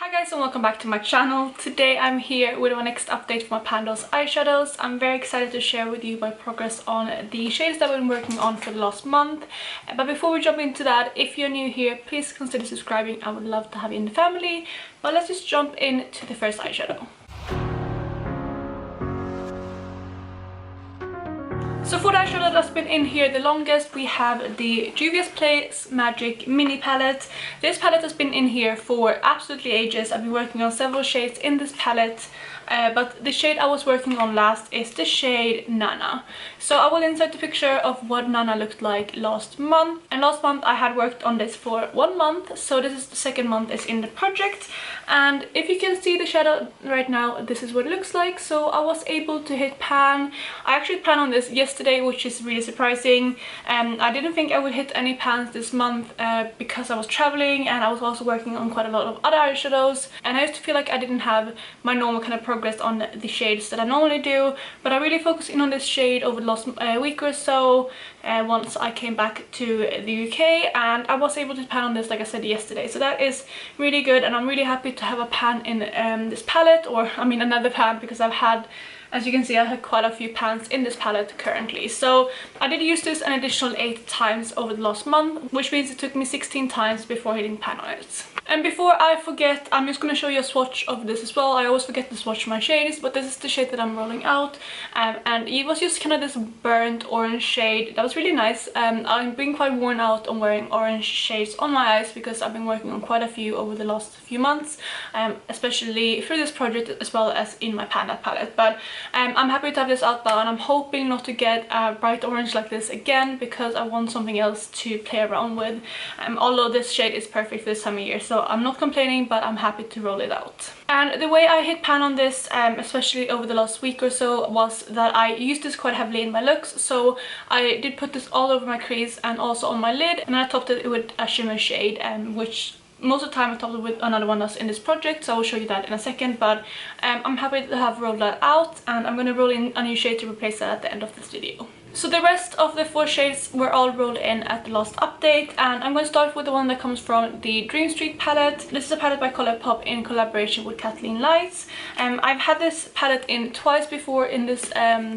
Hi guys and welcome back to my channel. Today I'm here with my next update for my Pan Those Eyeshadows. I'm very excited to share with you my progress on the shades that I've been working on for the last month. But before we jump into that, if you're new here, please consider subscribing. I would love to have you in the family. But let's just jump into the first eyeshadow. So for the eyeshadow that's been in here the longest, we have the Juvia's Place Magic Mini Palette. This palette has been in here for absolutely ages. I've been working on several shades in this palette, but the shade I was working on last is the shade Nana. So I will insert the picture of what Nana looked like last month. And last month I had worked on this for 1 month, so this is the second month it's in the project. And if you can see the shadow right now, this is what it looks like. So I was able to hit pan. I actually planned on this yesterday, which is really surprising. I didn't think I would hit any pans this month because I was traveling and I was also working on quite a lot of other eyeshadows, and I used to feel like I didn't have my normal kind of progress on the shades that I normally do. But I really focused in on this shade over the last week or so once I came back to the UK, and I was able to pan on this, like I said, yesterday. So that is really good, and I'm really happy to have a pan in this palette, or I mean another pan, because I've had, as you can see, I have quite a few pans in this palette currently. So I did use this an additional 8 times over the last month, which means it took me 16 times before hitting pan on it. And before I forget, I'm just going to show you a swatch of this as well. I always forget to swatch my shades, but this is the shade that I'm rolling out. And it was just kind of this burnt orange shade that was really nice. I've been quite worn out on wearing orange shades on my eyes because I've been working on quite a few over the last few months, especially through this project as well as in my Panda palette. But I'm happy to have this out now, and I'm hoping not to get a bright orange like this again, because I want something else to play around with. Although this shade is perfect for this time of year, so I'm not complaining, but I'm happy to roll it out. And the way I hit pan on this, especially over the last week or so, was that I used this quite heavily in my looks. So I did put this all over my crease and also on my lid, and I topped it with a shimmer shade, which most of the time I topped it with another one that's in this project, so I will show you that in a second. But I'm happy to have rolled that out, and I'm going to roll in a new shade to replace that at the end of this video. So the rest of the 4 shades were all rolled in at the last update, and I'm going to start with the one that comes from the Dream Street palette. This is a palette by Colourpop in collaboration with Kathleen Lights. I've had this palette in twice before in this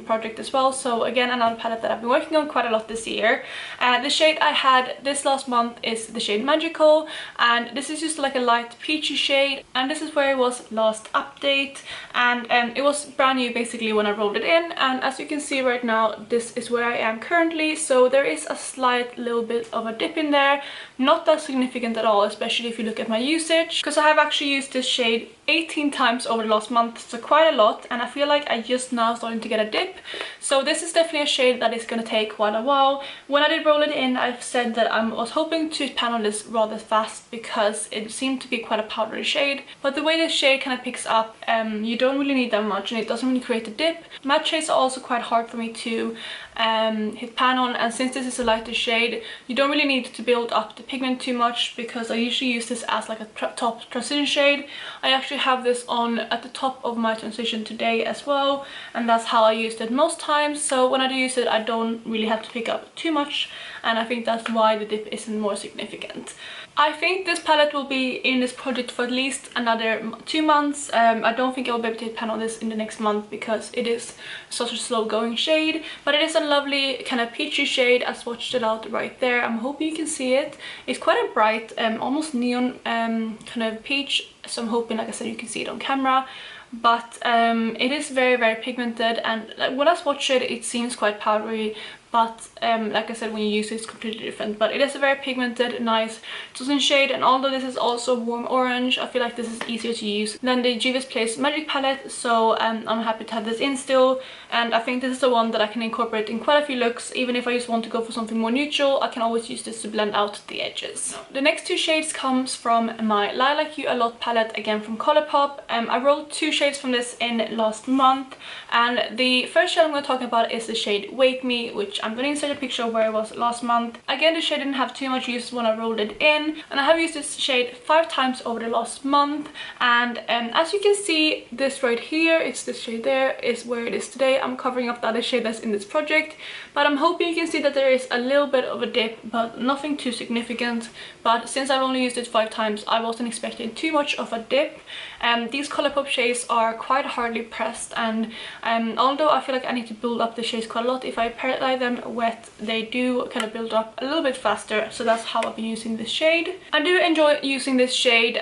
project as well, so again another palette that I've been working on quite a lot this year. The shade I had this last month is the shade Magical, and this is just like a light peachy shade, and this is where it was last update, and it was brand new basically when I rolled it in. And as you can see right now, this is where I am currently. So there is a slight little bit of a dip in there, not that significant at all, especially if you look at my usage, because I have actually used this shade 18 times over the last month, so quite a lot, and I feel like I just now starting to get a dip. So this is definitely a shade that is going to take quite a while. When I did roll it in, I've said that I was hoping to pan on this rather fast because it seemed to be quite a powdery shade, but the way this shade kind of picks up, you don't really need that much, and it doesn't really create a dip. Matte shades are also quite hard for me to hit pan on, and since this is a lighter shade, you don't really need to build up the pigment too much, because I usually use this as like a top transition shade. I actually have this on at the top of my transition today as well, and that's how I used it most times. So when I do use it, I don't really have to pick up too much, and I think that's why the dip isn't more significant. I think this palette will be in this project for at least another 2 months. I don't think I will be able to hit pan on this in the next month because it is such a slow going shade, but it is a lovely kind of peachy shade. I swatched it out right there. I'm hoping you can see it. It's quite a bright, almost neon kind of peach, so I'm hoping, like I said, you can see it on camera. But it is very, very pigmented, and when I swatch it, it seems quite powdery, but like I said, when you use it, it's completely different. But it is a very pigmented, nice transition shade, and although this is also warm orange, I feel like this is easier to use than the Juvia's Place Magic palette, so I'm happy to have this in still. And I think this is the one that I can incorporate in quite a few looks. Even if I just want to go for something more neutral, I can always use this to blend out the edges. The next 2 shades comes from my Lilac You A Lot palette, again from Colourpop. I rolled 2 shades from this in last month, and the first shade I'm going to talk about is the shade Wake Me, which I'm going to insert a picture of where it was last month. Again, the shade didn't have too much use when I rolled it in, and I have used this shade 5 times over the last month. And as you can see, this right here, it's this shade there, is where it is today. I'm covering up the other shade that's in this project, but I'm hoping you can see that there is a little bit of a dip, but nothing too significant. But since I've only used it 5 times, I wasn't expecting too much of a dip. These Colourpop shades are quite hardly pressed, and although I feel like I need to build up the shades quite a lot, if I apply them wet, they do kind of build up a little bit faster. So that's how I've been using this shade. I do enjoy using this shade.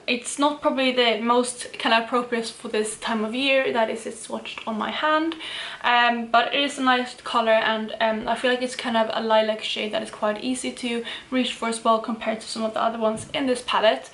It's not probably the most kind of appropriate for this time of year, that is, it's swatched on my hand, but it is a nice color, and I feel like it's kind of a lilac shade that is quite easy to reach for as well compared to some of the other ones in this palette,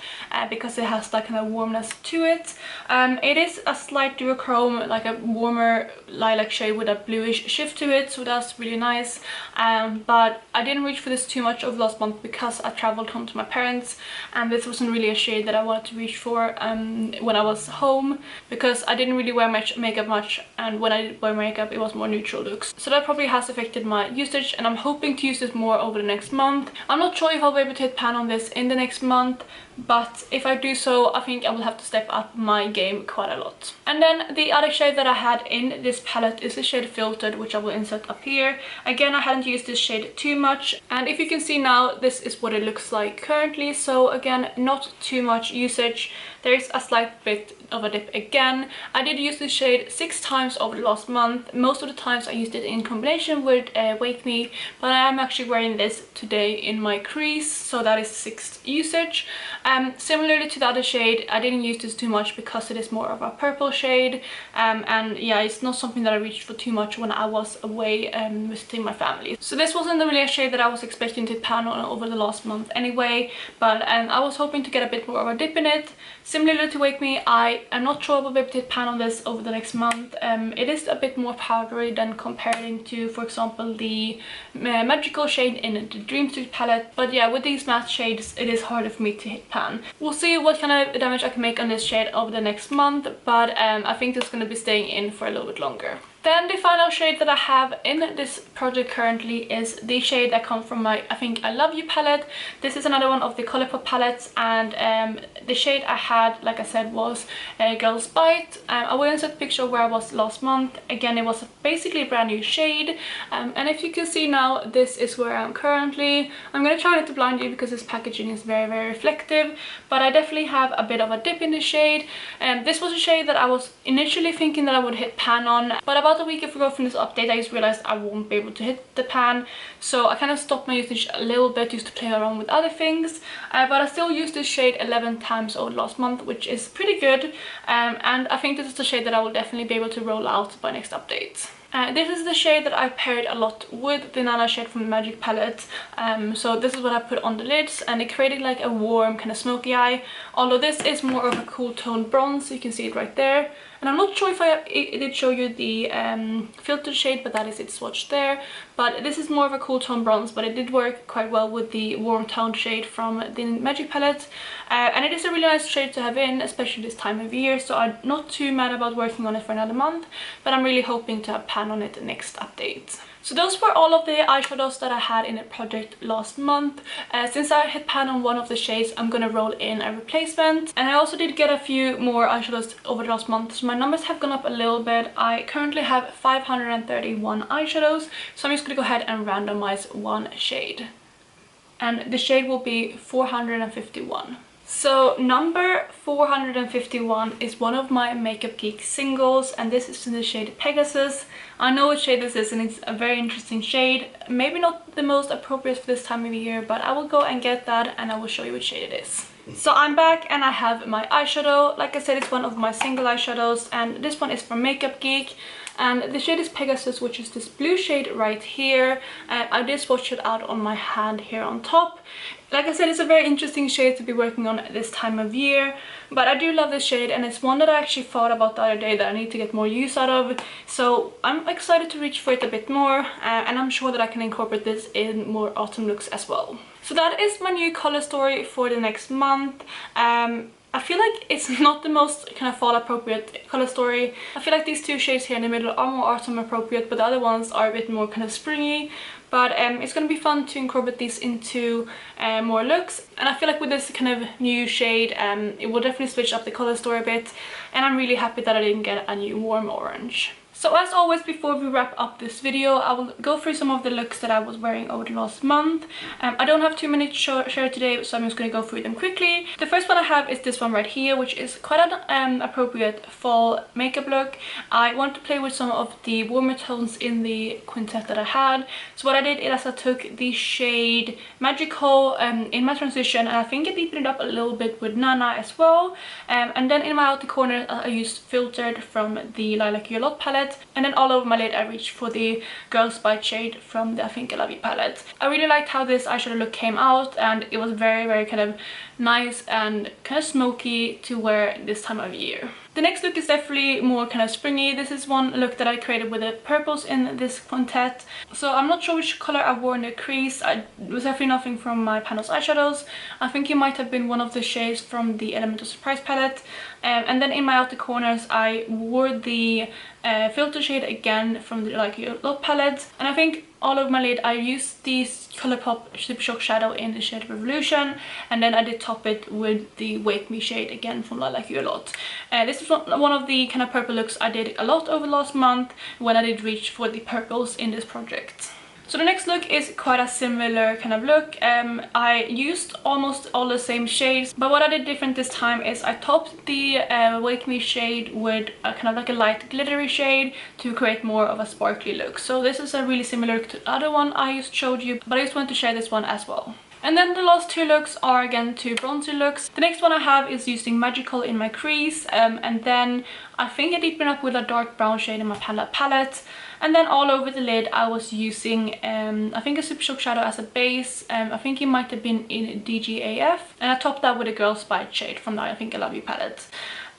because it has that kind of warmness to it. It is a slight duochrome, like a warmer lilac shade with a bluish shift to it, so that's really nice. But I didn't reach for this too much over last month because I traveled home to my parents, and this wasn't really a shade that I wanted to reach for when I was home, because I didn't really wear much makeup much, and when I did wear makeup it was more neutral looks. So that probably has affected my usage, and I'm hoping to use this more over the next month. I'm not sure if I'll be able to hit pan on this in the next month, but if I do so, I think I will have to step up my game quite a lot. And then the other shade that I had in this palette is the shade Filtered, which I will insert up here. Again, I hadn't used this shade too much, and if you can see now, this is what it looks like currently. So again, not too much usage. There is a slight bit of a dip again. I did use this shade 6 times over the last month. Most of the times I used it in combination with Wake Me, but I am actually wearing this today in my crease, so that is 6th usage. Similarly to the other shade, I didn't use this too much because it is more of a purple shade, and yeah, it's not something that I reached for too much when I was away visiting my family. So this wasn't really a shade that I was expecting to pan on over the last month anyway, but I was hoping to get a bit more of a dip in it. Similarly to Wake Me, I am not sure I will be able to pan on this over the next month. It is a bit more powdery than comparing to, for example, the magical shade in the Dream Street palette, but yeah, with these matte shades it is harder for me to hit pan. We'll see what kind of damage I can make on this shade over the next month, but I think this is going to be staying in for a little bit longer. Then the final shade that I have in this project currently is the shade that comes from my I Think I Love You palette. This is another one of the Colourpop palettes, and the shade I had, like I said, was Girls Bite. I will insert a picture of where I was last month. Again, it was basically a brand new shade, and if you can see now, this is where I am currently. I'm going to try not to blind you because this packaging is very, very reflective, but I definitely have a bit of a dip in the shade. This was a shade that I was initially thinking that I would hit pan on, but about a week ago from this update I just realized I won't be able to hit the pan, so I kind of stopped my usage a little bit just to play around with other things, but I still used this shade 11 times over last month, which is pretty good, and I think this is the shade that I will definitely be able to roll out by next update. This is the shade that I paired a lot with the Nana shade from the Magic palette, so this is what I put on the lids, and it created like a warm kind of smoky eye, although this is more of a cool toned bronze, so you can see it right there. And I'm not sure if I did show you the filtered shade, but that is its swatch there. But this is more of a cool tone bronze, but it did work quite well with the warm toned shade from the Magic palette. And it is a really nice shade to have in, especially this time of year, so I'm not too mad about working on it for another month, but I'm really hoping to have pan on it next update. So those were all of the eyeshadows that I had in the project last month. Since I hit pan on one of the shades, I'm gonna roll in a replacement. And I also did get a few more eyeshadows over the last month, so my numbers have gone up a little bit. I currently have 531 eyeshadows, so I'm just gonna go ahead and randomize one shade. And the shade will be 451. So number 451 is one of my Makeup Geek singles, and this is in the shade Pegasus. I know what shade this is, and it's a very interesting shade. Maybe not the most appropriate for this time of year, but I will go and get that and I will show you which shade it is. So I'm back and I have my eyeshadow. Like I said, it's one of my single eyeshadows, and this one is from Makeup Geek. And the shade is Pegasus, which is this blue shade right here. I did swatch it out on my hand here on top. Like I said, it's a very interesting shade to be working on at this time of year, but I do love this shade, and it's one that I actually thought about the other day that I need to get more use out of. So I'm excited to reach for it a bit more, and I'm sure that I can incorporate this in more autumn looks as well. So that is my new color story for the next month. I feel like it's not the most kind of fall appropriate color story. I feel like these two shades here in the middle are more autumn appropriate, but the other ones are a bit more kind of springy. But it's going to be fun to incorporate these into more looks, and I feel like with this kind of new shade it will definitely switch up the color story a bit, and I'm really happy that I didn't get a new warm orange. So as always, before we wrap up this video, I will go through some of the looks that I was wearing over the last month. I don't have too many to share today, so I'm just going to go through them quickly. The first one I have is this one right here, which is quite an appropriate fall makeup look. I want to play with some of the warmer tones in the quintet that I had. So what I did is I took the shade Magical in my transition, and I think I deepened it up a little bit with Nana as well. And then in my outer corner I used Filtered from the Lilac palette. And then all over my lid I reached for the Girls Bite shade from the I Think I Love You palette. I really liked how this eyeshadow look came out, and it was very kind of nice and kind of smoky to wear this time of year. The next look is definitely more kind of springy. This is one look that I created with the purples in this quintet. So I'm not sure which color I wore in the crease. It was definitely nothing from my Pan Those Eyeshadows. I think it might have been one of the shades from the Elemental Surprise palette. And then in my outer corners I wore the filter shade again from the Like Your Love palette. And I think all over my lid I used this Colourpop Super Shock shadow in the shade Revolution, and then I did top it with the Wake Me shade again from Like You a Lot. This is one of the kind of purple looks I did a lot over last month when I did reach for the purples in this project. So the next look is quite a similar kind of look. I used almost all the same shades, but what I did different this time is I topped the Wake Me shade with a kind of like a light glittery shade to create more of a sparkly look. So this is a really similar to the other one I just showed you, but I just wanted to share this one as well. And then the last two looks are again two bronzer looks. The next one I have is using Magical in my crease, and then I think I deepened up with a dark brown shade in my palette. And then all over the lid I was using I think a Super Shock shadow as a base. I think it might have been in DGAF, and I topped that with a Girls Bite shade from the I Think I Love You palette.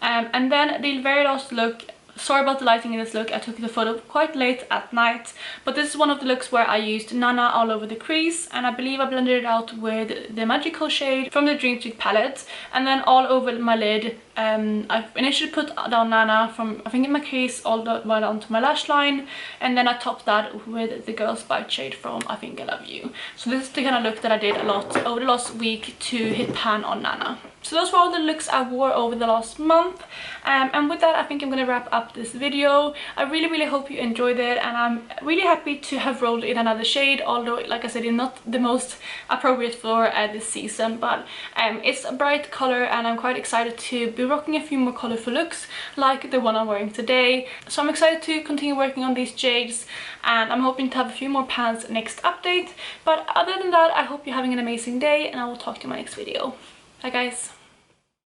And then the very last look, sorry about the lighting in this look, I took the photo quite late at night, but this is one of the looks where I used Nana all over the crease, and I believe I blended it out with the Magical shade from the Dream Street palette. And then all over my lid I initially put down Nana from I think in my crease all the way down to my lash line, and then I topped that with the Girls Bite shade from I Think I Love You. So this is the kind of look that I did a lot over the last week to hit pan on Nana. So those were all the looks I wore over the last month, and with that I think I'm going to wrap up this video. I really hope you enjoyed it, and I'm really happy to have rolled in another shade, although like I said it's not the most appropriate for this season, but it's a bright color and I'm quite excited to be rocking a few more colorful looks like the one I'm wearing today. So I'm excited to continue working on these shades, and I'm hoping to have a few more pans next update. But other than that, I hope you're having an amazing day, and I will talk to you in my next video. Bye guys.